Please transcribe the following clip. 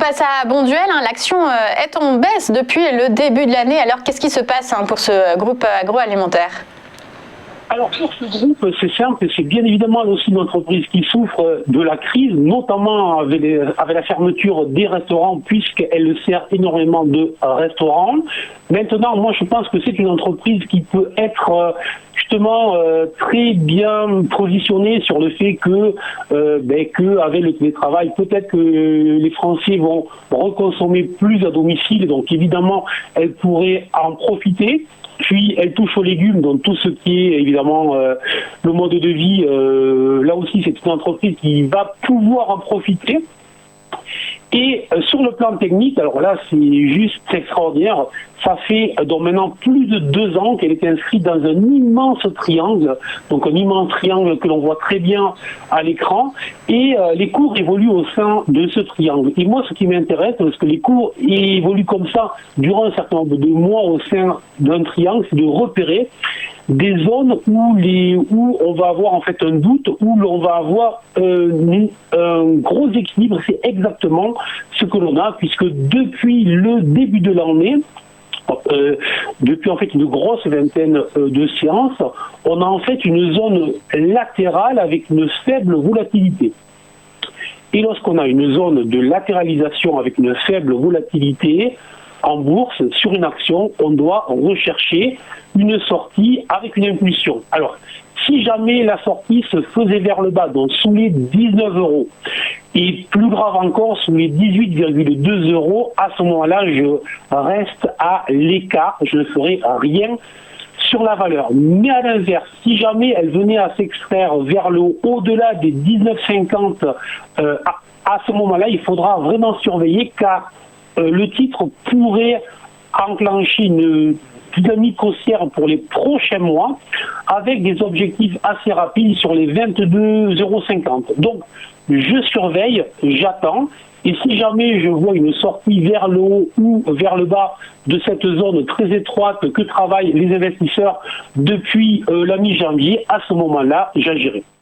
passe à Bonduelle, l'action est en baisse depuis le début de l'année. Alors qu'est-ce qui se passe pour ce groupe agroalimentaire ? Alors pour ce groupe, c'est simple, c'est bien évidemment aussi une entreprise qui souffre de la crise, notamment avec la fermeture des restaurants, puisqu'elle sert énormément de restaurants. Maintenant, moi je pense que c'est une entreprise qui peut être justement très bien positionnée sur le fait que avec le télétravail, peut-être que les Français vont reconsommer plus à domicile, donc évidemment elle pourrait en profiter. Puis elle touche aux légumes, donc tout ce qui est évidemment le mode de vie, là aussi c'est une entreprise qui va pouvoir en profiter. Et sur le plan technique, alors là c'est juste extraordinaire, ça fait donc maintenant plus de 2 ans qu'elle est inscrite dans un immense triangle, donc un immense triangle que l'on voit très bien à l'écran, et les cours évoluent au sein de ce triangle. Et moi ce qui m'intéresse, parce que les cours évoluent comme ça durant un certain nombre de mois au sein d'un triangle, c'est de repérer des zones où on va avoir en fait un doute, où l'on va avoir un gros équilibre. C'est exactement ce que l'on a, puisque depuis le début de l'année, depuis en fait une grosse vingtaine de séances, on a en fait une zone latérale avec une faible volatilité. Et lorsqu'on a une zone de latéralisation avec une faible volatilité, en bourse, sur une action, on doit rechercher une sortie avec une impulsion. Alors, si jamais la sortie se faisait vers le bas, donc sous les 19 €, et plus grave encore, sous les 18,2 €, à ce moment-là, je reste à l'écart, je ne ferai rien sur la valeur. Mais à l'inverse, si jamais elle venait à s'extraire vers le haut, au-delà des 19,50, à ce moment-là, il faudra vraiment surveiller, car le titre pourrait enclencher une dynamique haussière pour les prochains mois avec des objectifs assez rapides sur les 22,50 €. Donc, je surveille, j'attends. Et si jamais je vois une sortie vers le haut ou vers le bas de cette zone très étroite que travaillent les investisseurs depuis la mi-janvier, à ce moment-là, j'agirai.